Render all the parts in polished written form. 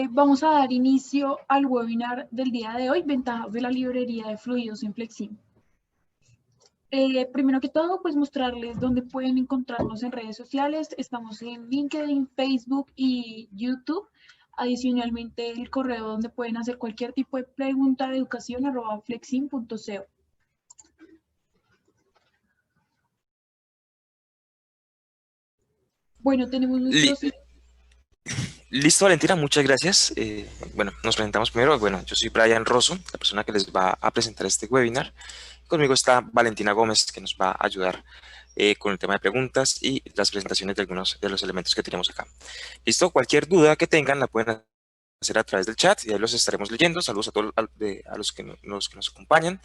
Vamos a dar inicio al webinar del día de hoy, ventajas de la librería de fluidos en Flexim. Primero que todo, pues mostrarles dónde pueden encontrarnos en redes sociales. Estamos en LinkedIn, Facebook y YouTube. Adicionalmente, el correo donde pueden hacer cualquier tipo de pregunta de educación@flexim.co. Bueno, tenemos Li- nuestros... Listo, Valentina, muchas gracias. Bueno, nos presentamos primero. Bueno, yo soy Brian Rosso, la persona que les va a presentar este webinar. Conmigo está Valentina Gómez, que nos va a ayudar con el tema de preguntas y las presentaciones de algunos de los elementos que tenemos acá. Listo, cualquier duda que tengan la pueden hacer a través del chat y ahí los estaremos leyendo. Saludos a todos a los que nos acompañan.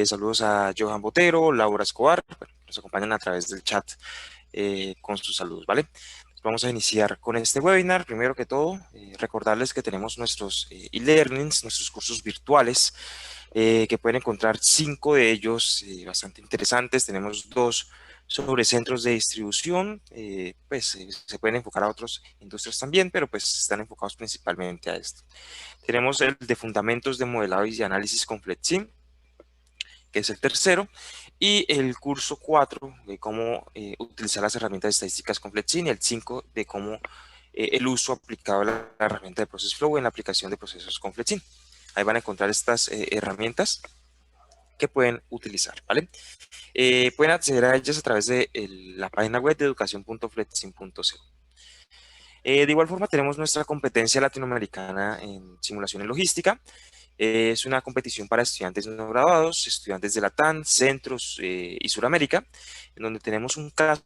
Saludos a Johan Botero, Laura Escobar, bueno, nos acompañan a través del chat con sus saludos, ¿vale? Vamos a iniciar con este webinar. Primero que todo, recordarles que tenemos nuestros e-learnings, nuestros cursos virtuales, que pueden encontrar 5 de ellos bastante interesantes. Tenemos 2 sobre centros de distribución, se pueden enfocar a otras industrias también, pero pues están enfocados principalmente a esto. Tenemos el de fundamentos de modelado y análisis con FlexSim, que es el tercero, y el curso 4 de cómo utilizar las herramientas estadísticas con FlexSim, y el 5 de cómo el uso aplicado de la herramienta de Process Flow en la aplicación de procesos con FlexSim. Ahí van a encontrar estas herramientas que pueden utilizar, ¿vale? Pueden acceder a ellas a través de la página web de educación.flexim.co. De igual forma, tenemos nuestra competencia latinoamericana en simulación en logística. Es una competición para estudiantes no graduados, estudiantes de Latam, Centros y Suramérica, en donde tenemos un caso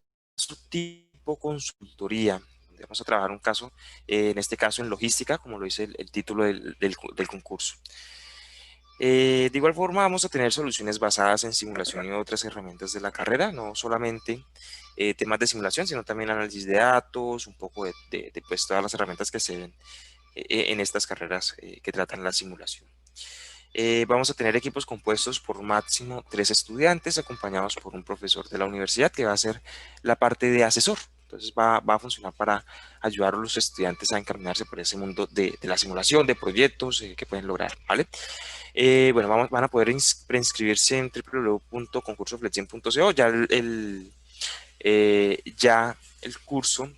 tipo consultoría. Vamos a trabajar un caso, en este caso en logística, como lo dice el título del concurso. De igual forma, vamos a tener soluciones basadas en simulación y otras herramientas de la carrera, no solamente temas de simulación, sino también análisis de datos, un poco de pues, todas las herramientas que se ven en estas carreras que tratan la simulación. Vamos a tener equipos compuestos por máximo 3 estudiantes, acompañados por un profesor de la universidad que va a ser la parte de asesor. Entonces va a funcionar para ayudar a los estudiantes a encaminarse por ese mundo de la simulación, de proyectos que pueden lograr, ¿vale? Bueno, van a poder preinscribirse en www.concursoflexim.co. Ya el curso,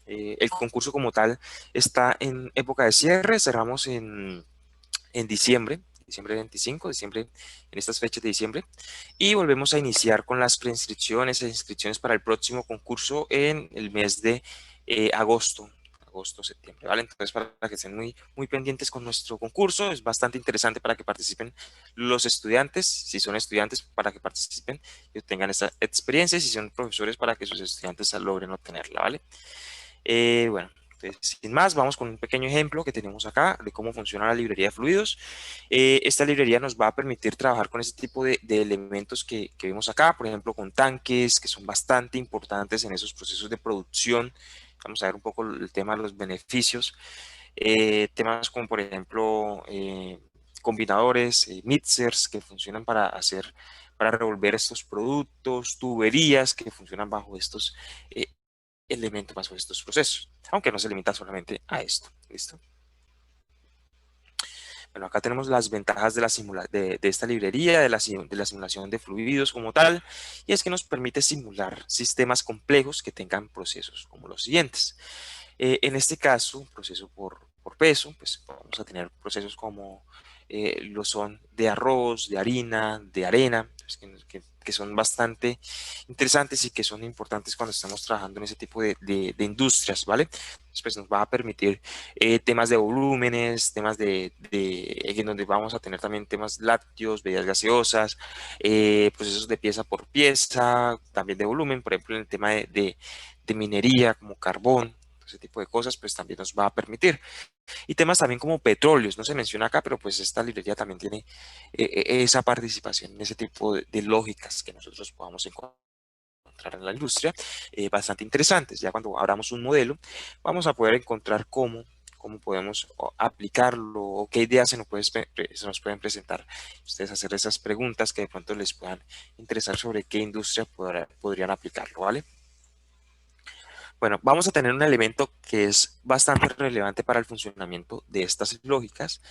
el concurso como tal está en época de cierre. Cerramos en diciembre 25, diciembre, en estas fechas de diciembre, y volvemos a iniciar con las preinscripciones e inscripciones para el próximo concurso en el mes de septiembre, ¿vale? Entonces, para que estén muy pendientes con nuestro concurso, es bastante interesante para que participen los estudiantes, si son estudiantes, para que participen y obtengan esta experiencia, si son profesores, para que sus estudiantes logren obtenerla, ¿vale? Bueno, entonces, sin más, vamos con un pequeño ejemplo que tenemos acá de cómo funciona la librería de fluidos. Esta librería nos va a permitir trabajar con este tipo de elementos que vemos acá, por ejemplo, con tanques, que son bastante importantes en esos procesos de producción. Vamos a ver un poco el tema de los beneficios. Temas como, por ejemplo, combinadores, mixers que funcionan para revolver estos productos, tuberías que funcionan bajo estos elementos, bajo estos procesos, aunque no se limita solamente a esto. ¿Listo? Bueno, acá tenemos las ventajas de esta librería, de la simulación de fluidos como tal, y es que nos permite simular sistemas complejos que tengan procesos como los siguientes. En este caso, proceso por peso, pues vamos a tener procesos como lo son de arroz, de harina, de arena, pues, que son bastante interesantes y que son importantes cuando estamos trabajando en ese tipo de industrias, ¿vale? Después nos va a permitir temas de volúmenes, temas en donde vamos a tener también temas lácteos, bebidas gaseosas, procesos de pieza por pieza, también de volumen, por ejemplo, en el tema de minería como carbón, ese tipo de cosas, pues también nos va a permitir. Y temas también como petróleos, no se menciona acá, pero pues esta librería también tiene esa participación en ese tipo de lógicas que nosotros podamos encontrar en la industria, bastante interesantes. Ya cuando abramos un modelo, vamos a poder encontrar cómo podemos aplicarlo o qué ideas se nos pueden presentar. Ustedes hacer esas preguntas que de pronto les puedan interesar sobre qué industria podrían aplicarlo, ¿vale? Bueno, vamos a tener un elemento que es bastante relevante para el funcionamiento de estas lógicas.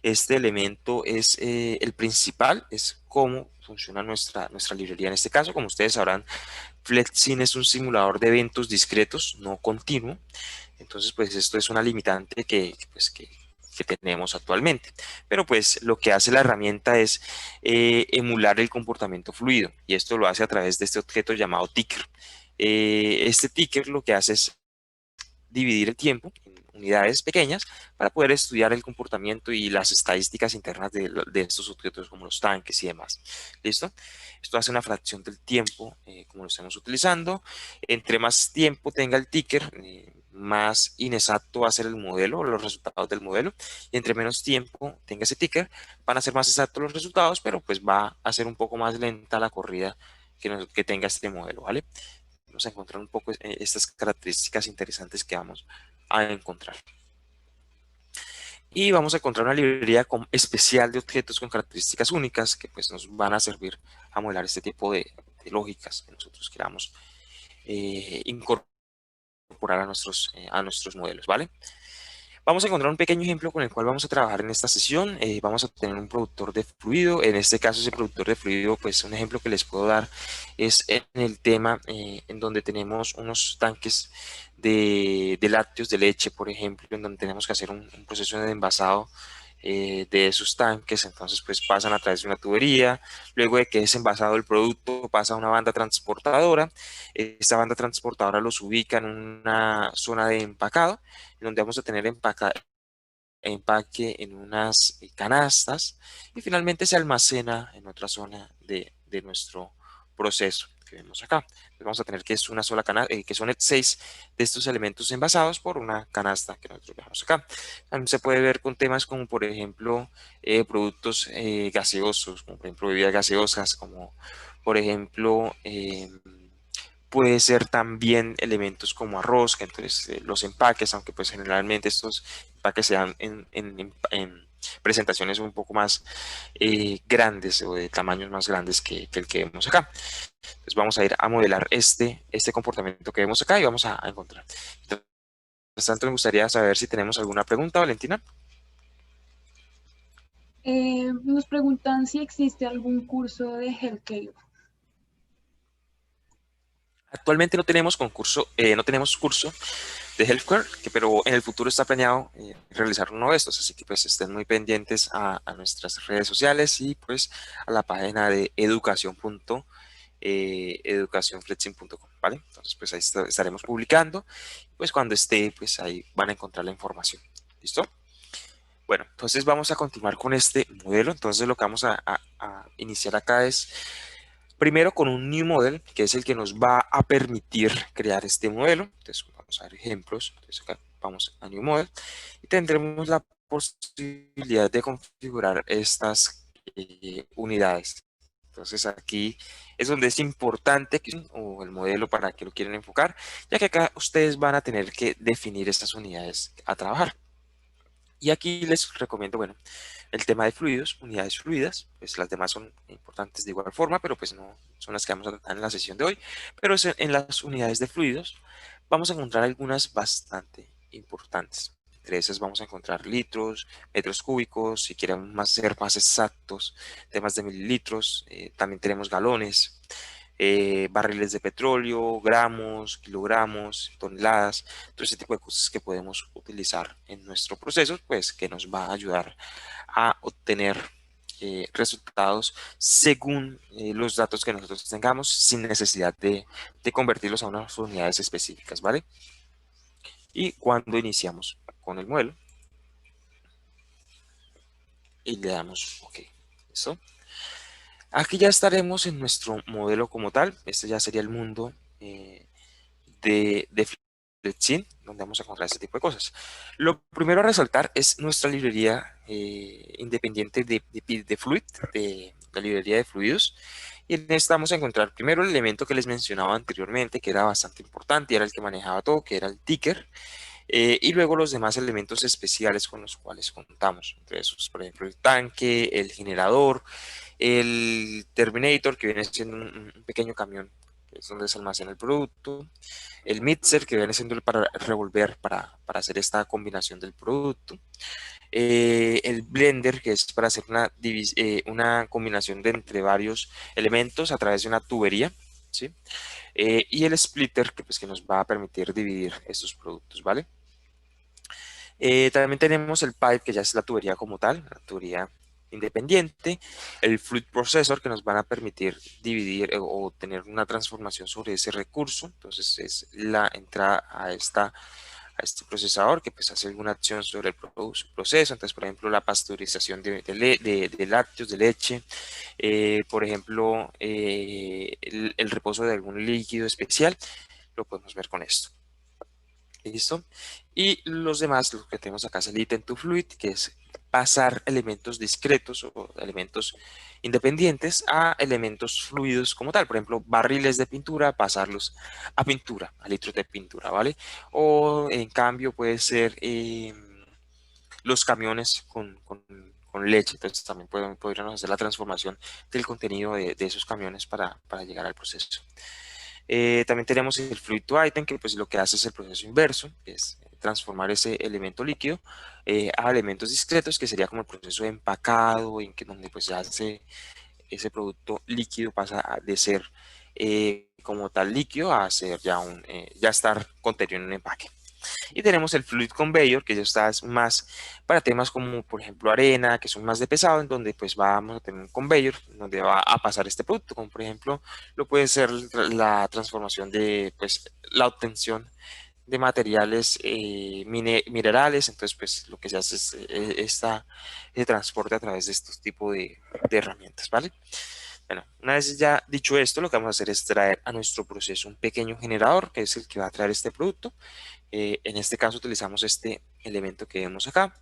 Este elemento es el principal, es cómo funciona nuestra librería. En este caso, como ustedes sabrán, FletSim es un simulador de eventos discretos, no continuo. Entonces, pues esto es una limitante que tenemos actualmente. Pero pues lo que hace la herramienta es emular el comportamiento fluido, y esto lo hace a través de este objeto llamado ticker. Este ticker lo que hace es dividir el tiempo en unidades pequeñas para poder estudiar el comportamiento y las estadísticas internas de estos objetos como los tanques y demás. ¿Listo? Esto hace una fracción del tiempo como lo estamos utilizando. Entre más tiempo tenga el ticker, más inexacto va a ser el modelo, los resultados del modelo, y entre menos tiempo tenga ese ticker, van a ser más exactos los resultados, pero pues va a ser un poco más lenta la corrida que tenga este modelo, ¿vale? Vamos a encontrar un poco estas características interesantes que vamos a encontrar. Y vamos a encontrar una librería especial de objetos con características únicas que pues nos van a servir a modelar este tipo de lógicas que nosotros queramos incorporar a nuestros modelos, ¿vale? Vamos a encontrar un pequeño ejemplo con el cual vamos a trabajar en esta sesión. Vamos a tener un productor de fluido. En este caso, ese productor de fluido, pues un ejemplo que les puedo dar es en el tema en donde tenemos unos tanques de lácteos de leche, por ejemplo, en donde tenemos que hacer un proceso de envasado de esos tanques. Entonces pues pasan a través de una tubería, luego de que es envasado el producto pasa a una banda transportadora. Esta banda transportadora los ubica en una zona de empacado, en donde vamos a tener empaque en unas canastas, y finalmente se almacena en otra zona de nuestro proceso que vemos acá. Entonces vamos a tener que es una sola canasta, que son 6 de estos elementos envasados por una canasta que nosotros dejamos acá. También se puede ver con temas como por ejemplo productos gaseosos, como por ejemplo bebidas gaseosas, como por ejemplo puede ser también elementos como arroz, que entonces los empaques, aunque pues generalmente estos empaques se dan en presentaciones un poco más grandes o de tamaños más grandes que el que vemos acá. Entonces vamos a ir a modelar este comportamiento que vemos acá y vamos a encontrar. Mientras tanto, me gustaría saber si tenemos alguna pregunta, Valentina. Nos preguntan si existe algún curso de Hellcave. Actualmente no tenemos curso de healthcare, pero en el futuro está planeado realizar uno de estos, así que pues estén muy pendientes a nuestras redes sociales y pues a la página de educacionfletsim.com, ¿vale? Entonces pues ahí estaremos publicando, pues cuando esté pues ahí van a encontrar la información, ¿listo? Bueno, entonces vamos a continuar con este modelo. Entonces lo que vamos a iniciar acá es primero con un new model, que es el que nos va a permitir crear este modelo. Entonces vamos a ver ejemplos. Entonces acá vamos a new model y tendremos la posibilidad de configurar estas unidades. Entonces aquí es donde es importante o el modelo para que lo quieren enfocar, ya que acá ustedes van a tener que definir estas unidades a trabajar. Y aquí les recomiendo, bueno, el tema de fluidos, unidades fluidas, pues las demás son importantes de igual forma, pero pues no son las que vamos a tratar en la sesión de hoy. Pero en las unidades de fluidos vamos a encontrar algunas bastante importantes. Entre esas vamos a encontrar litros, metros cúbicos, si quieren ser más exactos, temas de mililitros, también tenemos galones, barriles de petróleo, gramos, kilogramos, toneladas, todo ese tipo de cosas que podemos utilizar en nuestro proceso, pues que nos va a ayudar a obtener resultados según los datos que nosotros tengamos, sin necesidad de convertirlos a unas unidades específicas, ¿vale? Y cuando iniciamos con el modelo y le damos OK, ¿listo? Aquí ya estaremos en nuestro modelo como tal. Este ya sería el mundo de FletSim, donde vamos a encontrar este tipo de cosas. Lo primero a resaltar es nuestra librería independiente de Fluid, de la librería de fluidos. Y en esta vamos a encontrar primero el elemento que les mencionaba anteriormente, que era bastante importante y era el que manejaba todo, que era el ticker. Y luego los demás elementos especiales con los cuales contamos. Entre esos, por ejemplo, el tanque, el generador, el Terminator, que viene siendo un pequeño camión que es donde se almacena el producto, el mixer, que viene siendo el para revolver, para hacer esta combinación del producto, el blender, que es para hacer una combinación de entre varios elementos a través de una tubería, ¿sí? Y el splitter, que, pues, que nos va a permitir dividir estos productos, ¿vale? También tenemos el pipe, que ya es la tubería como tal, la tubería independiente, el fluid processor, que nos van a permitir dividir o tener una transformación sobre ese recurso. Entonces es la entrada a este procesador que pues hace alguna acción sobre el proceso. Entonces, por ejemplo, la pasteurización de lácteos, de leche, por ejemplo, el reposo de algún líquido especial, lo podemos ver con esto. ¿Listo? Y los demás, lo que tenemos acá es el item to fluid, que es pasar elementos discretos o elementos independientes a elementos fluidos como tal. Por ejemplo, barriles de pintura, pasarlos a pintura, a litros de pintura, ¿vale? O en cambio puede ser los camiones con leche. Entonces también podríamos hacer la transformación del contenido de esos camiones para llegar al proceso. También tenemos el fluid to item, que pues lo que hace es el proceso inverso, que es transformar ese elemento líquido a elementos discretos, que sería como el proceso de empacado, donde pues ya ese producto líquido pasa de ser como tal líquido a ser ya estar contenido en un empaque. Y tenemos el fluid conveyor, que ya está más para temas como, por ejemplo, arena, que son más de pesado, en donde pues vamos a tener un conveyor donde va a pasar este producto, como por ejemplo, lo puede ser la transformación de, pues, la obtención de materiales minerales. Entonces, pues, lo que se hace es ese transporte a través de estos tipos de herramientas, ¿vale? Bueno, una vez ya dicho esto, lo que vamos a hacer es traer a nuestro proceso un pequeño generador, que es el que va a traer este producto. En este caso utilizamos este elemento que vemos acá,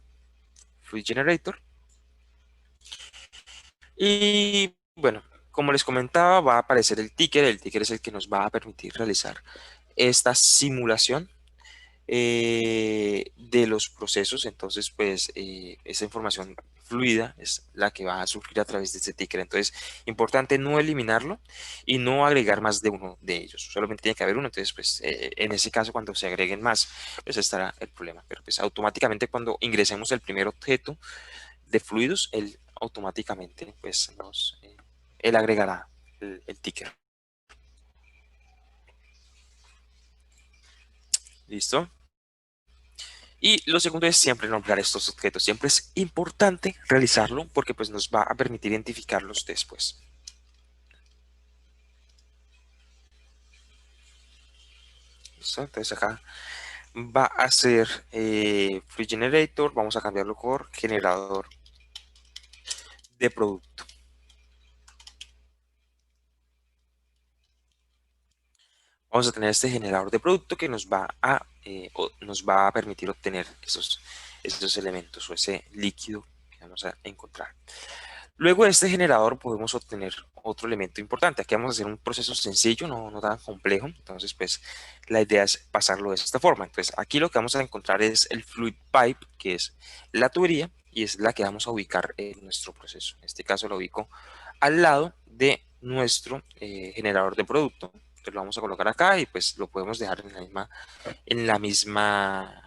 Fluid Generator. Y bueno, como les comentaba, va a aparecer el ticker. El ticker es el que nos va a permitir realizar esta simulación de los procesos. Entonces, pues, esa información fluida es la que va a surgir a través de este ticker. Entonces, importante no eliminarlo y no agregar más de uno de ellos. Solamente tiene que haber uno. Entonces, pues, en ese caso, cuando se agreguen más, pues estará el problema. Pero pues automáticamente cuando ingresemos el primer objeto de fluidos, él automáticamente, pues, él agregará el ticker. ¿Listo? Y lo segundo es siempre nombrar estos objetos. Siempre es importante realizarlo porque pues nos va a permitir identificarlos después. ¿Listo? Entonces acá va a ser Free Generator. Vamos a cambiarlo por generador de producto. Vamos a tener este generador de producto que nos va a permitir obtener esos elementos o ese líquido que vamos a encontrar. Luego de este generador podemos obtener otro elemento importante. Aquí vamos a hacer un proceso sencillo, no tan complejo. Entonces, pues, la idea es pasarlo de esta forma. Entonces, aquí lo que vamos a encontrar es el fluid pipe, que es la tubería, y es la que vamos a ubicar en nuestro proceso. En este caso lo ubico al lado de nuestro generador de producto. Entonces, lo vamos a colocar acá y pues lo podemos dejar en la misma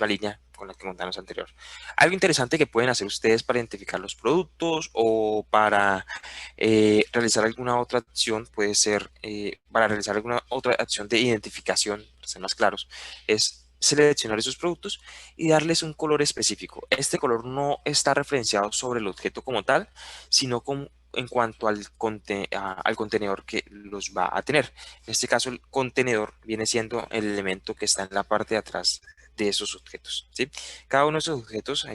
línea con la que contamos anterior. Algo interesante que pueden hacer ustedes para identificar los productos o para realizar alguna otra acción, puede ser para realizar alguna otra acción de identificación, para ser más claros, es seleccionar esos productos y darles un color específico. Este color no está referenciado sobre el objeto como tal, sino en cuanto al contenedor que los va a tener. En este caso, el contenedor viene siendo el elemento que está en la parte de atrás de esos objetos, ¿sí? Cada uno de esos objetos,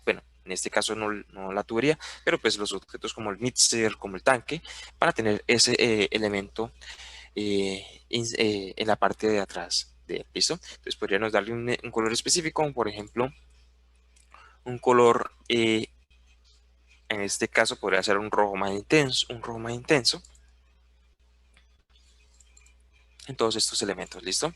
bueno, en este caso no la tubería, pero pues los objetos como el mixer, como el tanque, van a tener ese elemento en la parte de atrás de él, ¿listo? Entonces podríamos darle un color específico, como por ejemplo, un color, en este caso podría ser un rojo más intenso, en todos estos elementos, ¿listo?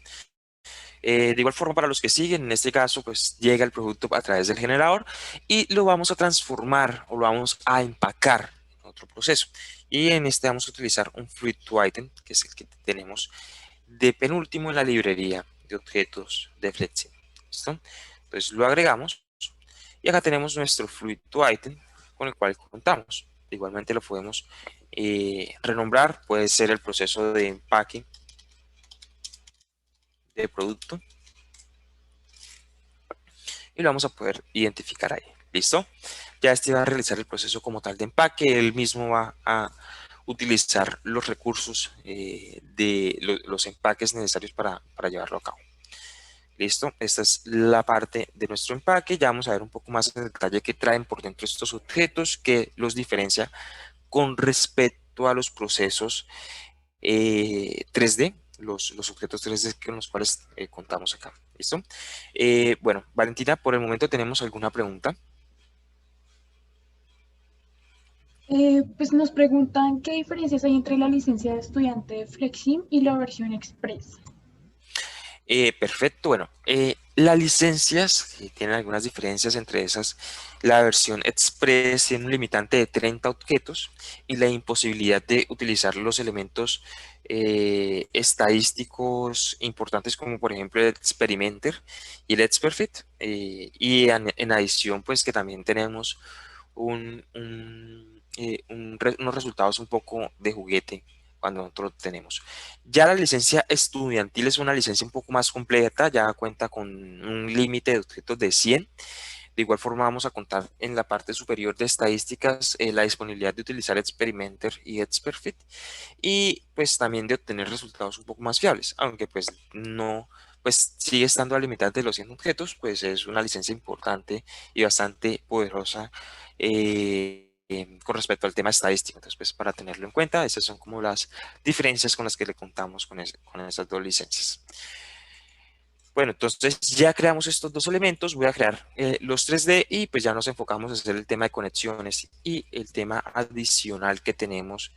De igual forma para los que siguen, en este caso pues llega el producto a través del generador y lo vamos a transformar o lo vamos a empacar en otro proceso. Y en este vamos a utilizar un fluid to item, que es el que tenemos de penúltimo en la librería de objetos de Flexi. ¿Listo? Entonces lo agregamos y acá tenemos nuestro fluid to item con el cual contamos. Igualmente lo podemos renombrar, puede ser el proceso de empaque de producto y lo vamos a poder identificar ahí. ¿Listo? Ya este va a realizar el proceso como tal de empaque, él mismo va a utilizar los recursos de los empaques necesarios para llevarlo a cabo. Listo, esta es la parte de nuestro empaque. Ya vamos a ver un poco más en detalle qué traen por dentro estos objetos, que los diferencia con respecto a los procesos 3D, los objetos 3D con los cuales contamos acá. ¿Listo? Bueno, Valentina, por el momento tenemos alguna pregunta. Pues nos preguntan qué diferencias hay entre la licencia de estudiante de Flexim y la versión Express. Perfecto, bueno, las licencias tienen algunas diferencias, entre esas la versión Express tiene un limitante de 30 objetos y la imposibilidad de utilizar los elementos estadísticos importantes como por ejemplo el Experimenter y el Experfit, y en adición pues que también tenemos unos resultados un poco de juguete cuando nosotros tenemos. Ya la licencia estudiantil es una licencia un poco más completa, ya cuenta con un límite de objetos de 100. De igual forma vamos a contar en la parte superior de estadísticas la disponibilidad de utilizar Experimenter y Experfit y pues también de obtener resultados un poco más fiables, aunque pues no, pues sigue estando a limitar de los 100 objetos, pues es una licencia importante y bastante poderosa con respecto al tema estadístico. Entonces, pues para tenerlo en cuenta, esas son como las diferencias con las que le contamos con esas dos licencias. Bueno, entonces ya creamos estos dos elementos, voy a crear los 3D y pues ya nos enfocamos en hacer el tema de conexiones y el tema adicional que tenemos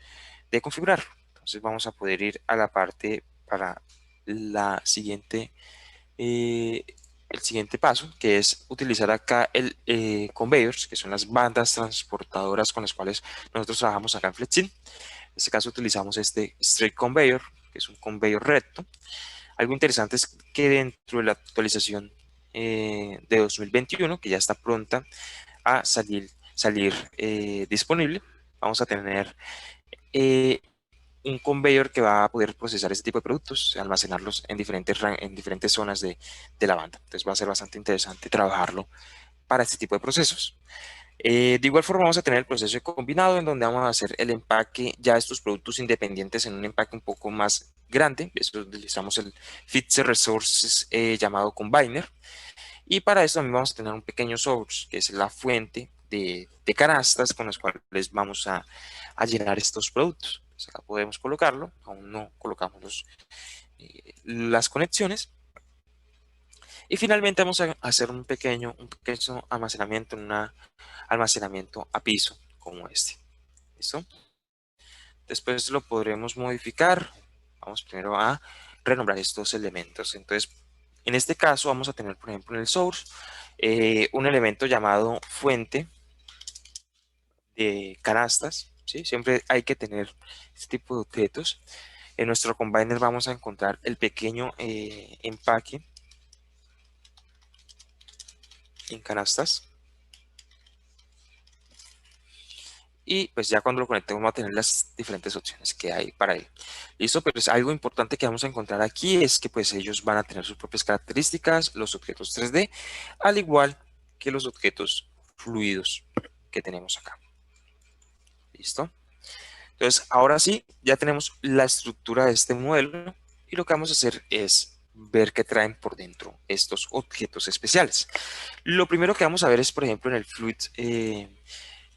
de configurar. Entonces vamos a poder ir a la parte para la siguiente, el siguiente paso, que es utilizar acá el conveyors, que son las bandas transportadoras con las cuales nosotros trabajamos acá en Flexin. En este caso utilizamos este straight conveyor, que es un conveyor recto. Algo interesante es que dentro de la actualización de 2021, que ya está pronta a salir disponible, vamos a tener un conveyor que va a poder procesar este tipo de productos, almacenarlos en diferentes zonas de la banda. Entonces va a ser bastante interesante trabajarlo para este tipo de procesos. De igual forma vamos a tener el proceso de combinado en donde vamos a hacer el empaque ya de estos productos independientes en un empaque un poco más grande. Esto utilizamos el Fixer Resources llamado Combiner. Y para eso también vamos a tener un pequeño source que es la fuente de canastas con las cuales vamos a llenar estos productos. Entonces acá podemos colocarlo, aún no colocamos las conexiones. Y finalmente vamos a hacer un pequeño almacenamiento, almacenamiento a piso como este. ¿Listo? Después lo podremos modificar. Vamos primero a renombrar estos elementos. Entonces, en este caso vamos a tener, por ejemplo, en el source, un elemento llamado fuente de canastas. ¿Sí? Siempre hay que tener este tipo de objetos. En nuestro combiner vamos a encontrar el pequeño empaque en canastas. Y pues ya cuando lo conectemos vamos a tener las diferentes opciones que hay para él. Listo, pero es algo importante que vamos a encontrar aquí es que pues ellos van a tener sus propias características, los objetos 3D, al igual que los objetos fluidos que tenemos acá. Listo. Entonces ahora sí, ya tenemos la estructura de este modelo y lo que vamos a hacer es ver qué traen por dentro estos objetos especiales. Lo primero que vamos a ver es, por ejemplo, en el fluid, en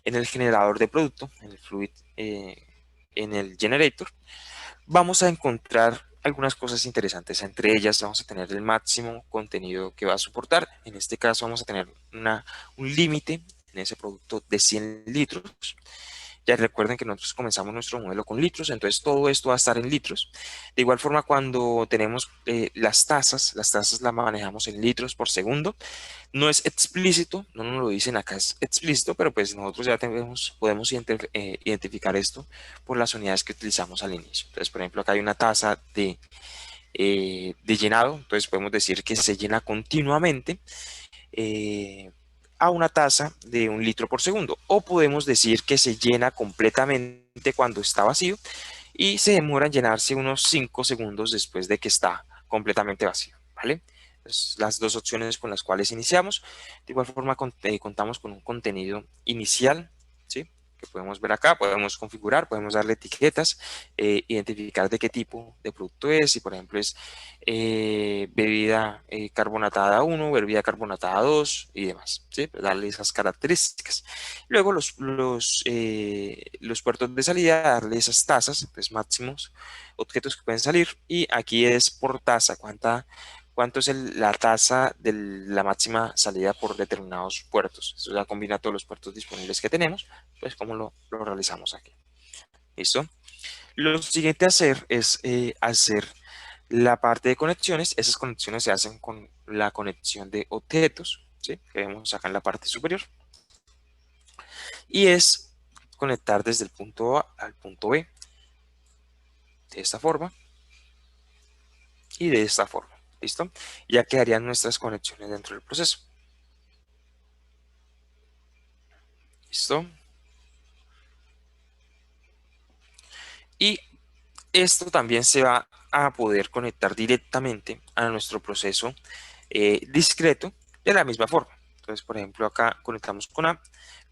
el generador de producto, en el fluid, en el generator, vamos a encontrar algunas cosas interesantes. Entre ellas vamos a tener el máximo contenido que va a soportar. En este caso vamos a tener un límite en ese producto de 100 litros. Ya recuerden que nosotros comenzamos nuestro modelo con litros, entonces todo esto va a estar en litros. De igual forma, cuando tenemos las tasas las manejamos en litros por segundo. No es explícito, no nos lo dicen acá, es explícito, pero pues nosotros ya podemos identificar esto por las unidades que utilizamos al inicio. Entonces, por ejemplo, acá hay una tasa de llenado, entonces podemos decir que se llena continuamente eh, a una tasa de 1 litro por segundo, o podemos decir que se llena completamente cuando está vacío y se demora en llenarse unos 5 segundos después de que está completamente vacío, ¿vale? Entonces, las dos opciones con las cuales iniciamos. De igual forma, contamos con un contenido inicial, ¿sí? Que podemos ver acá, podemos configurar, podemos darle etiquetas, identificar de qué tipo de producto es, si por ejemplo es bebida carbonatada 1, bebida carbonatada 2 y demás, ¿sí? Pues darle esas características. Luego los puertos de salida, darle esas tasas, pues máximos objetos que pueden salir, y aquí es por tasa, cuánto es la tasa de la máxima salida por determinados puertos. Eso ya combina todos los puertos disponibles que tenemos, pues como lo realizamos aquí. ¿Listo? Lo siguiente a hacer es hacer la parte de conexiones. Esas conexiones se hacen con la conexión de objetos, ¿sí? Que vemos acá en la parte superior. Y es conectar desde el punto A al punto B de esta forma y de esta forma. ¿Listo? Ya quedarían nuestras conexiones dentro del proceso. ¿Listo? Y esto también se va a poder conectar directamente a nuestro proceso discreto de la misma forma. Entonces, por ejemplo, acá conectamos con el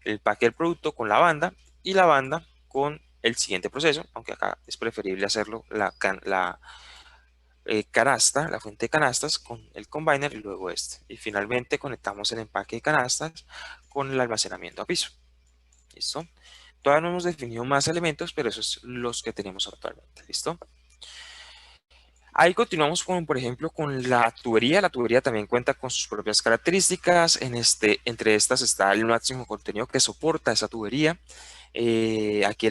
empaque del producto con la banda, y la banda con el siguiente proceso, aunque acá es preferible hacerlo la canasta, la fuente de canastas con el combiner y luego este. Y finalmente conectamos el empaque de canastas con el almacenamiento a piso. ¿Listo? Todavía no hemos definido más elementos, pero esos son los que tenemos actualmente. ¿Listo? Ahí continuamos con, por ejemplo, con la tubería. La tubería también cuenta con sus propias características. Entre estas está el máximo contenido que soporta esa tubería. Aquí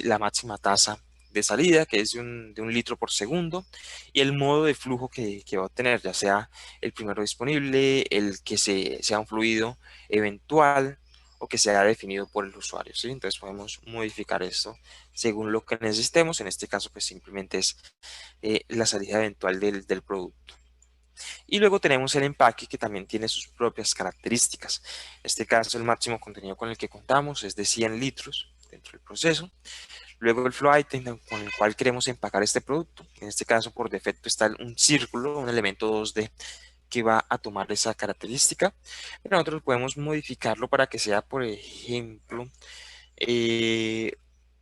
la máxima tasa de salida, que es de un litro por segundo, y el modo de flujo que va a obtener, ya sea el primero disponible, el que sea un fluido eventual o que sea definido por el usuario, ¿sí? Entonces podemos modificar esto según lo que necesitemos. En este caso, pues simplemente es la salida eventual del producto. Y luego tenemos el empaque, que también tiene sus propias características. En este caso, el máximo contenido con el que contamos es de 100 litros dentro del proceso. Luego el flow item con el cual queremos empacar este producto. En este caso, por defecto, está un círculo, un elemento 2D que va a tomar esa característica. Pero nosotros podemos modificarlo para que sea, por ejemplo,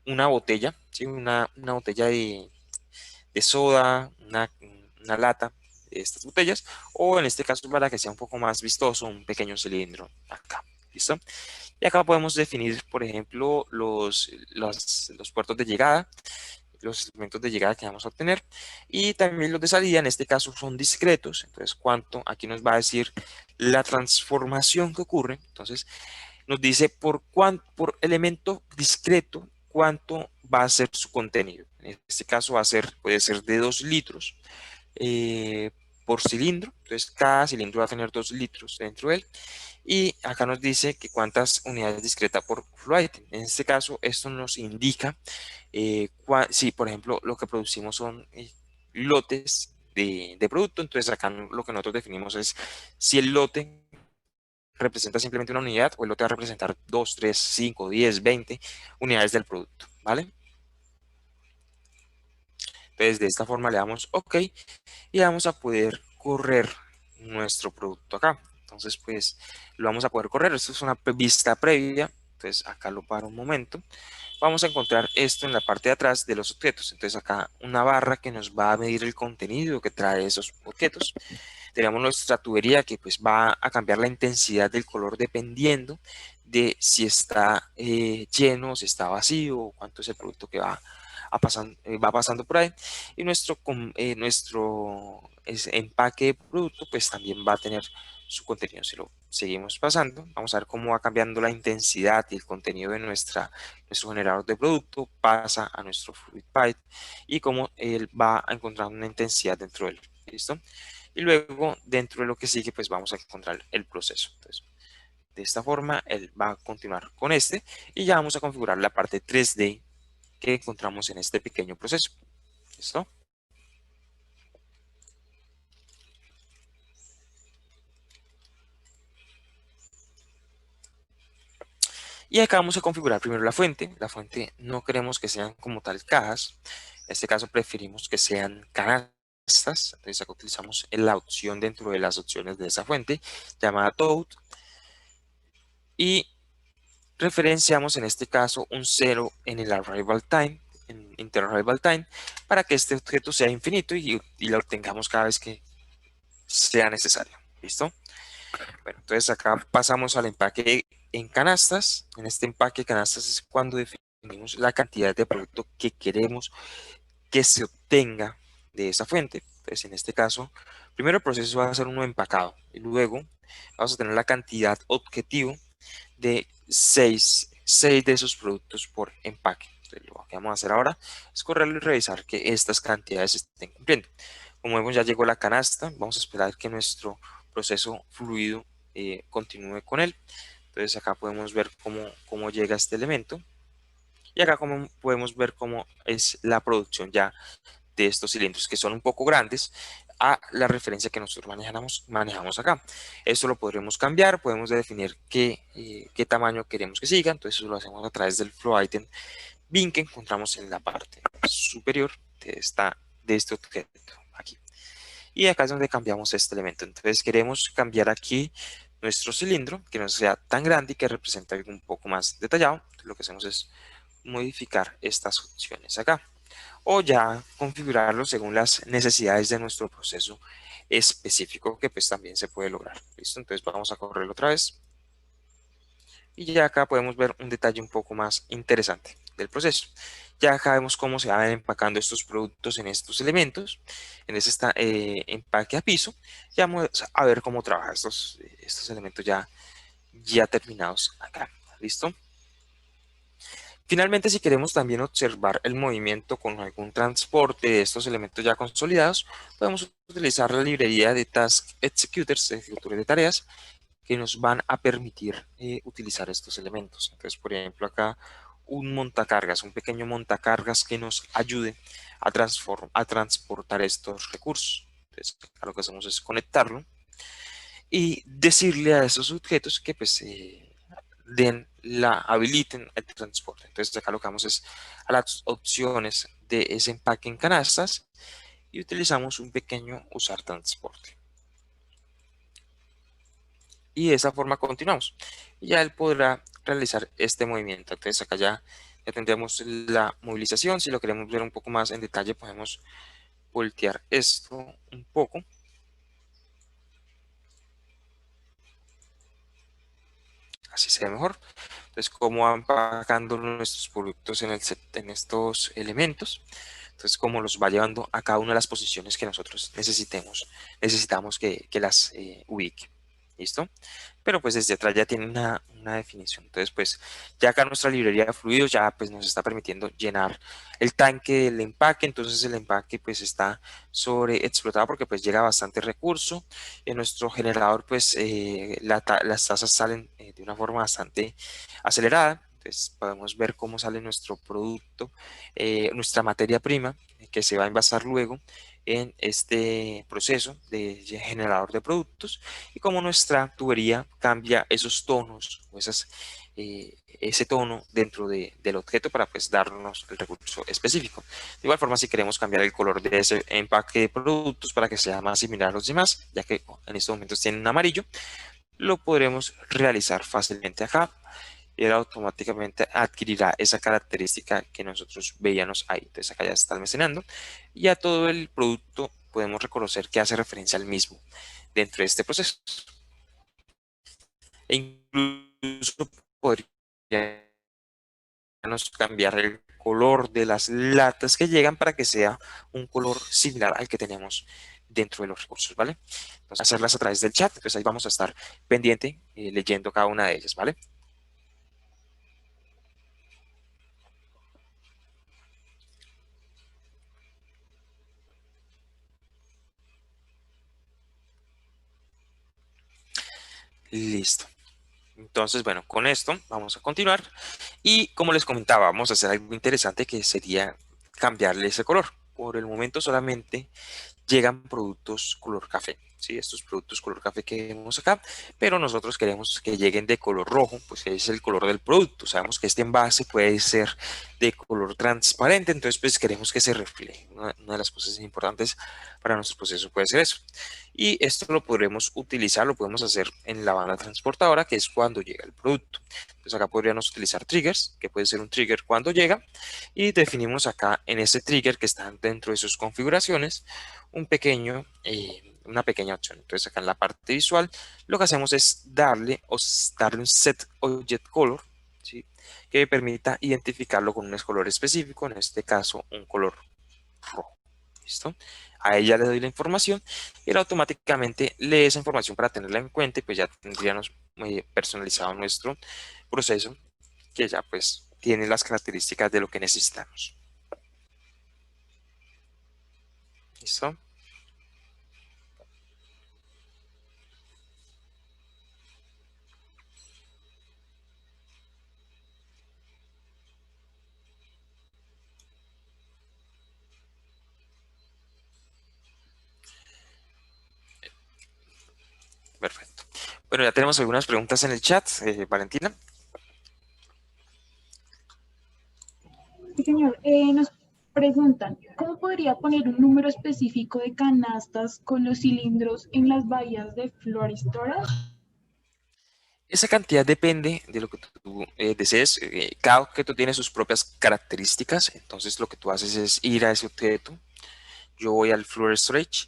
una botella, ¿sí? Una botella de soda, una lata de estas botellas, o en este caso, para que sea un poco más vistoso, un pequeño cilindro acá. ¿Listo? Y acá podemos definir, por ejemplo, los puertos de llegada, los elementos de llegada que vamos a obtener, y también los de salida. En este caso son discretos. Entonces, aquí nos va a decir la transformación que ocurre. Entonces nos dice por elemento discreto cuánto va a ser su contenido. En este caso puede ser de 2 litros eh, por cilindro. Entonces cada cilindro va a tener 2 litros dentro de él. Y acá nos dice que cuántas unidades discretas por flow item. En este caso, esto nos indica si, por ejemplo, lo que producimos son lotes de producto. Entonces acá lo que nosotros definimos es si el lote representa simplemente una unidad, o el lote va a representar 2, 3, 5, 10, 20 unidades del producto, ¿vale? Entonces, de esta forma le damos OK y vamos a poder correr nuestro producto acá. Entonces, pues, lo vamos a poder correr. Esto es una vista previa. Entonces, acá lo paro un momento. Vamos a encontrar esto en la parte de atrás de los objetos. Entonces, acá una barra que nos va a medir el contenido que trae esos objetos. Tenemos nuestra tubería que pues va a cambiar la intensidad del color dependiendo de si está lleno, si está vacío, cuánto es el producto que va pasando por ahí. Y nuestro empaque de producto pues también va a tener su contenido. seguimos pasando, vamos a ver cómo va cambiando la intensidad y el contenido de nuestro generador de producto, pasa a nuestro Fluid Pipe y cómo él va a encontrar una intensidad dentro de él. ¿Listo? Y luego, dentro de lo que sigue, pues vamos a encontrar el proceso. Entonces, de esta forma, él va a continuar con este y ya vamos a configurar la parte 3D que encontramos en este pequeño proceso. ¿Listo? Y acá vamos a configurar primero la fuente. La fuente no queremos que sean como tal cajas. En este caso preferimos que sean canastas. Entonces acá utilizamos la opción dentro de las opciones de esa fuente llamada Toad. Y referenciamos en este caso un 0 en el arrival time, en interarrival time, para que este objeto sea infinito y lo obtengamos cada vez que sea necesario. ¿Listo? Bueno, entonces acá pasamos al empaque en canastas. En este empaque de canastas es cuando definimos la cantidad de producto que queremos que se obtenga de esa fuente. Entonces, en este caso, primero el proceso va a ser uno empacado y luego vamos a tener la cantidad objetivo de 6 de esos productos por empaque. Entonces, lo que vamos a hacer ahora es correrlo y revisar que estas cantidades se estén cumpliendo. Como vemos, ya llegó la canasta. Vamos a esperar que nuestro proceso fluido continúe con él. Entonces acá podemos ver cómo llega este elemento. Y acá como podemos ver cómo es la producción ya de estos cilindros, que son un poco grandes a la referencia que nosotros manejamos acá. Esto lo podremos cambiar, podemos definir qué tamaño queremos que siga. Entonces eso lo hacemos a través del flow item bin que encontramos en la parte superior de este objeto aquí. Y acá es donde cambiamos este elemento. Entonces queremos cambiar aquí nuestro cilindro, que no sea tan grande y que represente algo un poco más detallado. Entonces, lo que hacemos es modificar estas opciones acá. O ya configurarlo según las necesidades de nuestro proceso específico, que pues también se puede lograr. ¿Listo? Entonces vamos a correrlo otra vez. Y ya acá podemos ver un detalle un poco más interesante del proceso. Ya acá vemos cómo se van empacando estos productos en estos elementos, en ese empaque a piso. Ya vamos a ver cómo trabajan estos elementos ya terminados acá. ¿Listo? Finalmente, si queremos también observar el movimiento con algún transporte de estos elementos ya consolidados, podemos utilizar la librería de Task Executors, ejecutores de tareas, que nos van a permitir utilizar estos elementos. Entonces, por ejemplo, acá un montacargas, un pequeño montacargas que nos ayude a transportar estos recursos. Entonces, acá lo que hacemos es conectarlo y decirle a esos objetos que pues habiliten el transporte. Entonces acá lo que vamos es a las opciones de ese empaque en canastas y utilizamos un pequeño usar transporte. Y de esa forma continuamos. Y ya él podrá realizar este movimiento. Entonces acá ya tendremos la movilización. Si lo queremos ver un poco más en detalle, podemos voltear esto un poco. Así se ve mejor. Entonces, cómo van empacando nuestros productos en estos elementos. Entonces, cómo los va llevando a cada una de las posiciones que nosotros necesitamos que las ubique. ¿Listo? Pero pues desde atrás ya tiene una definición. Entonces, pues ya acá nuestra librería de fluidos ya pues nos está permitiendo llenar el tanque del empaque. Entonces el empaque pues está sobreexplotado porque pues llega bastante recurso. En nuestro generador pues las tasas salen de una forma bastante acelerada. Entonces podemos ver cómo sale nuestro producto, nuestra materia prima que se va a envasar luego en este proceso de generador de productos y cómo nuestra tubería cambia esos tonos o ese tono dentro del objeto para pues darnos el recurso específico. De igual forma, si queremos cambiar el color de ese empaque de productos para que sea más similar a los demás, ya que en estos momentos tienen un amarillo, lo podremos realizar fácilmente acá y él automáticamente adquirirá esa característica que nosotros veíamos ahí. Entonces acá ya está almacenando y a todo el producto podemos reconocer que hace referencia al mismo dentro de este proceso. E incluso podríamos cambiar el color de las latas que llegan para que sea un color similar al que tenemos dentro de los recursos, ¿vale? Entonces, hacerlas a través del chat, entonces ahí vamos a estar pendiente leyendo cada una de ellas, ¿vale? Listo. Entonces, bueno, con esto vamos a continuar. Y como les comentaba, vamos a hacer algo interesante que sería cambiarle ese color. Por el momento solamente llegan productos color café, ¿sí? Estos productos color café que vemos acá, pero nosotros queremos que lleguen de color rojo, pues es el color del producto. Sabemos que este envase puede ser de color transparente, entonces pues queremos que se refleje. Una de las cosas importantes para nuestro proceso puede ser eso. Y esto lo podremos utilizar, lo podemos hacer en la banda transportadora, que es cuando llega el producto. Entonces acá podríamos utilizar triggers, que puede ser un trigger cuando llega, y definimos acá en ese trigger que está dentro de sus configuraciones, una pequeña opción. Entonces acá en la parte visual lo que hacemos es darle un set object color, ¿sí? Que me permita identificarlo con un color específico, en este caso un color rojo. ¿Listo? A ella le doy la información y él automáticamente lee esa información para tenerla en cuenta y pues ya tendríamos personalizado nuestro proceso que ya pues tiene las características de lo que necesitamos. ¿Listo? Perfecto. Bueno, ya tenemos algunas preguntas en el chat, Valentina. Sí, señor. Nos preguntan, ¿cómo podría poner un número específico de canastas con los cilindros en las bahías de Floor Storage? Esa cantidad depende de lo que tú desees. Cada objeto tiene sus propias características, entonces lo que tú haces es ir a ese objeto. Yo voy al Floor Storage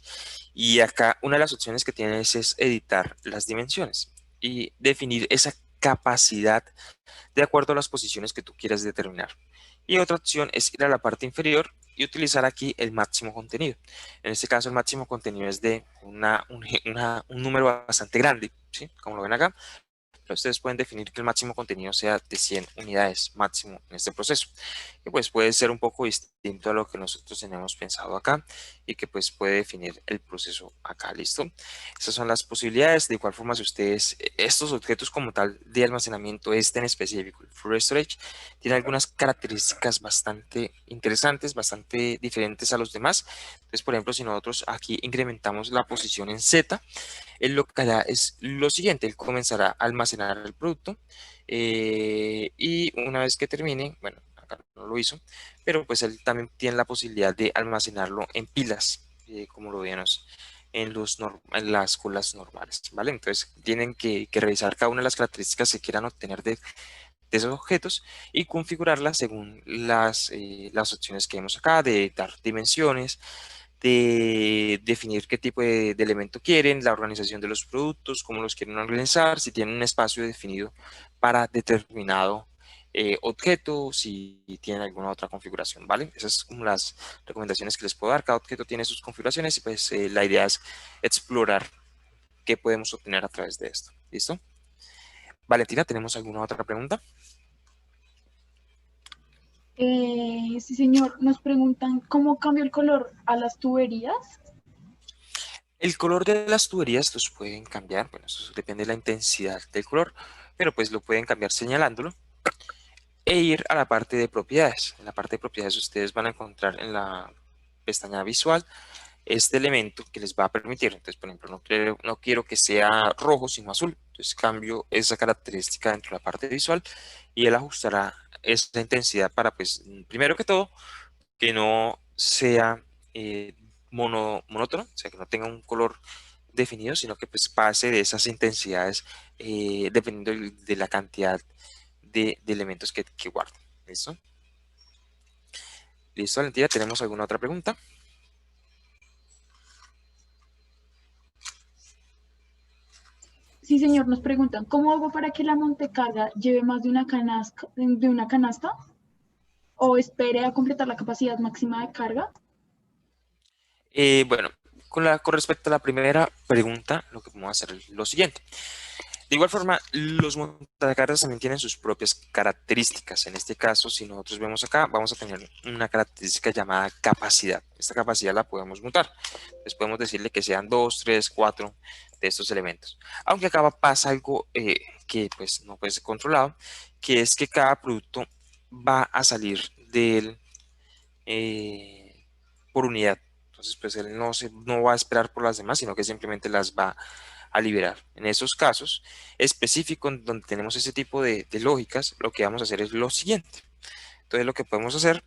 y acá una de las opciones que tienes es editar las dimensiones y definir esa capacidad de acuerdo a las posiciones que tú quieras determinar. Y otra opción es ir a la parte inferior y utilizar aquí el máximo contenido. En este caso el máximo contenido es de un número bastante grande, ¿sí? Como lo ven acá. Pero ustedes pueden definir que el máximo contenido sea de 100 unidades máximo en este proceso, que pues puede ser un poco distinto a lo que nosotros tenemos pensado acá y que pues puede definir el proceso acá, ¿listo? Esas son las posibilidades. De igual forma, si ustedes, estos objetos como tal de almacenamiento, este en específico, el Full Storage, tiene algunas características bastante interesantes, bastante diferentes a los demás. Entonces, por ejemplo, si nosotros aquí incrementamos la posición en Z, él lo que hará es lo siguiente: él comenzará a almacenar el producto y una vez que termine, bueno, acá no lo hizo, pero pues él también tiene la posibilidad de almacenarlo en pilas, como lo vimos en las colas normales, ¿vale? Entonces tienen que revisar cada una de las características que quieran obtener de esos objetos y configurarlas según las opciones que vemos acá, de dar dimensiones, de definir qué tipo de elemento quieren, la organización de los productos, cómo los quieren organizar, si tienen un espacio definido para determinado objeto, si tienen alguna otra configuración, ¿vale? Esas son como las recomendaciones que les puedo dar. Cada objeto tiene sus configuraciones y pues la idea es explorar qué podemos obtener a través de esto. ¿Listo? Valentina, ¿tenemos alguna otra pregunta? Sí, señor. Nos preguntan, ¿cómo cambia el color a las tuberías? El color de las tuberías los pueden cambiar, bueno, eso depende de la intensidad del color, pero pues lo pueden cambiar señalándolo e ir a la parte de propiedades. En la parte de propiedades ustedes van a encontrar en la pestaña visual este elemento que les va a permitir. Entonces, por ejemplo, no quiero que sea rojo, sino azul. Entonces cambio esa característica dentro de la parte visual y él ajustará esa intensidad para, pues, primero que todo, que no sea monótono, o sea, que no tenga un color definido, sino que pues pase de esas intensidades dependiendo de la cantidad de elementos que guarde. ¿Listo? ¿Listo, Valentina? ¿Tenemos alguna otra pregunta? Sí, señor. Nos preguntan, ¿cómo hago para que la montecarga lleve más de una canasta? ¿O espere a completar la capacidad máxima de carga? Bueno, Con respecto a la primera pregunta, lo que vamos a hacer es lo siguiente. De igual forma, los montacargas también tienen sus propias características. En este caso, si nosotros vemos acá, vamos a tener una característica llamada capacidad. Esta capacidad la podemos mutar. Entonces podemos decirle que sean 2, 3, 4 de estos elementos. Aunque acá pasa algo que pues no puede ser controlado, que es que cada producto va a salir del, por unidad. Entonces, pues él no va a esperar por las demás, sino que simplemente las va a liberar. En esos casos específicos donde tenemos ese tipo de lógicas, lo que vamos a hacer es lo siguiente. Entonces, lo que podemos hacer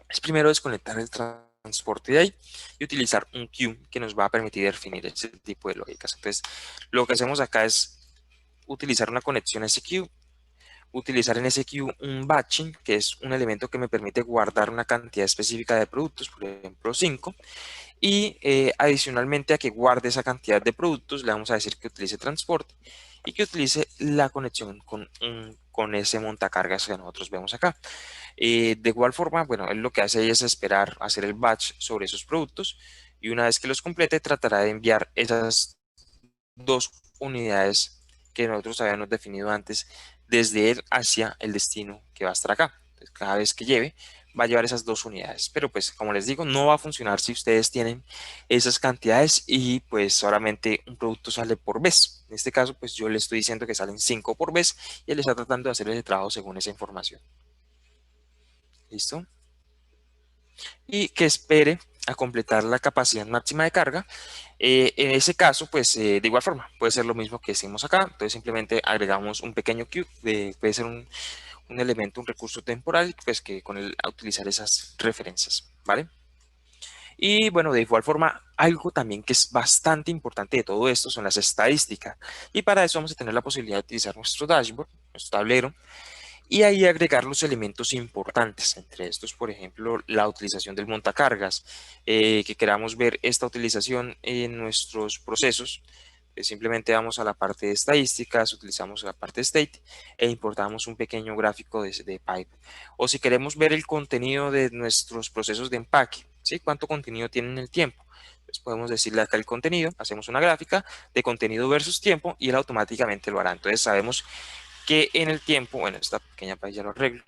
es primero desconectar el transporte de ahí y utilizar un queue que nos va a permitir definir ese tipo de lógicas. Entonces, lo que hacemos acá es utilizar una conexión a ese queue, utilizar en ese queue un batching, que es un elemento que me permite guardar una cantidad específica de productos, por ejemplo 5, y adicionalmente a que guarde esa cantidad de productos, le vamos a decir que utilice transporte y que utilice la conexión con ese montacargas que nosotros vemos acá. De igual forma, bueno, él lo que hace es esperar hacer el batch sobre esos productos y una vez que los complete tratará de enviar esas dos unidades que nosotros habíamos definido antes desde él hacia el destino que va a estar acá. Entonces, cada vez que lleve, va a llevar esas dos unidades. Pero pues, como les digo, no va a funcionar si ustedes tienen esas cantidades y pues solamente un producto sale por vez. En este caso, pues yo le estoy diciendo que salen 5 por vez y él está tratando de hacer ese trabajo según esa información. ¿Listo? Y que espere a completar la capacidad máxima de carga. En ese caso, pues de igual forma, puede ser lo mismo que hicimos acá. Entonces simplemente agregamos un pequeño queue, puede ser un elemento, un recurso temporal, pues que con el a utilizar esas referencias, ¿vale? Y bueno, de igual forma, algo también que es bastante importante de todo esto son las estadísticas. Y para eso vamos a tener la posibilidad de utilizar nuestro dashboard, nuestro tablero, y ahí agregar los elementos importantes, entre estos, por ejemplo, la utilización del montacargas, que queramos ver esta utilización en nuestros procesos. Simplemente vamos a la parte de estadísticas, utilizamos la parte de state e importamos un pequeño gráfico de pipe. O si queremos ver el contenido de nuestros procesos de empaque, ¿sí? ¿Cuánto contenido tiene en el tiempo? Pues podemos decirle acá el contenido, hacemos una gráfica de contenido versus tiempo y él automáticamente lo hará. Entonces sabemos que en el tiempo, bueno, esta pequeña parte ya lo arreglo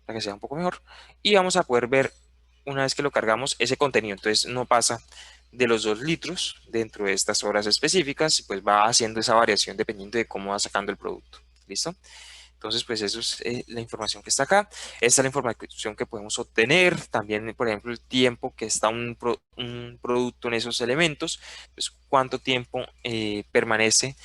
para que sea un poco mejor, y vamos a poder ver una vez que lo cargamos ese contenido. Entonces no pasa de los 2 litros dentro de estas horas específicas, pues va haciendo esa variación dependiendo de cómo va sacando el producto. ¿Listo? Entonces, pues eso es la información que está acá. Esta es la información que podemos obtener. También, por ejemplo, el tiempo que está un producto en esos elementos. Pues cuánto tiempo permanece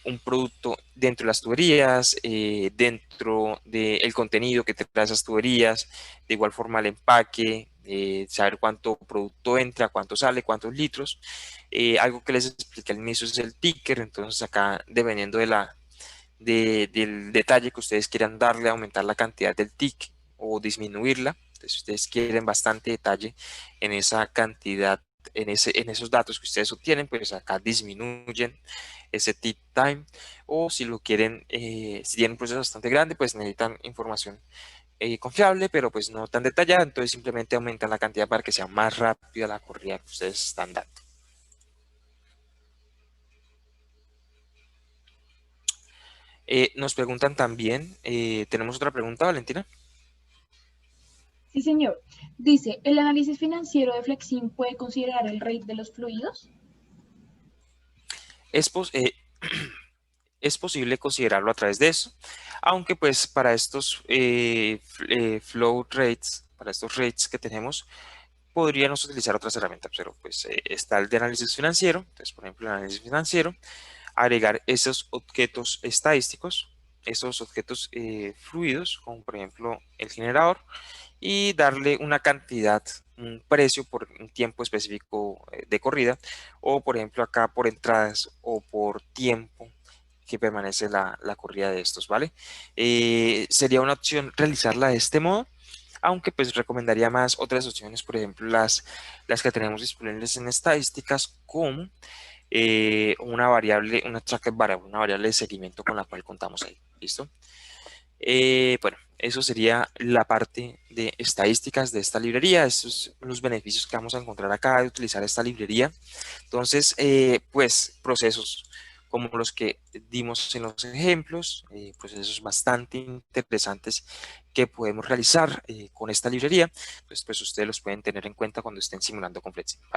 un producto dentro de las tuberías, dentro del contenido que te trae esas tuberías, de igual forma el empaque, saber cuánto producto entra, cuánto sale, cuántos litros. Algo que les expliqué al inicio es el ticker, entonces acá dependiendo del detalle que ustedes quieran darle, aumentar la cantidad del tick o disminuirla. Entonces, si ustedes quieren bastante detalle en esa cantidad, en esos datos que ustedes obtienen, pues acá disminuyen ese tick time. O si lo quieren, si tienen un proceso bastante grande, pues necesitan información confiable, pero pues no tan detallada. Entonces simplemente aumentan la cantidad para que sea más rápida la corrida que ustedes están dando. Nos preguntan también, ¿tenemos otra pregunta, Valentina? Sí, señor. Dice, ¿el análisis financiero de Flexim puede considerar el rate de los fluidos? Es, es posible considerarlo a través de eso, aunque pues para estos flow rates, para estos rates que tenemos, podríamos utilizar otras herramientas, pero pues está el de análisis financiero. Entonces, por ejemplo, el análisis financiero, agregar esos objetos estadísticos, esos objetos fluidos, como por ejemplo el generador, y darle una cantidad, un precio por un tiempo específico de corrida, o por ejemplo acá por entradas o por tiempo que permanece la corrida de estos, ¿vale? Sería una opción realizarla de este modo, aunque pues recomendaría más otras opciones, por ejemplo las que tenemos disponibles en estadísticas, como una variable, una tracker variable, una variable de seguimiento con la cual contamos ahí. ¿Listo? Bueno, eso sería la parte de estadísticas de esta librería. Estos son los beneficios que vamos a encontrar acá de utilizar esta librería. Entonces, pues procesos como los que dimos en los ejemplos, procesos bastante interesantes que podemos realizar con esta librería, pues ustedes los pueden tener en cuenta cuando estén simulando con Flexible, ¿vale?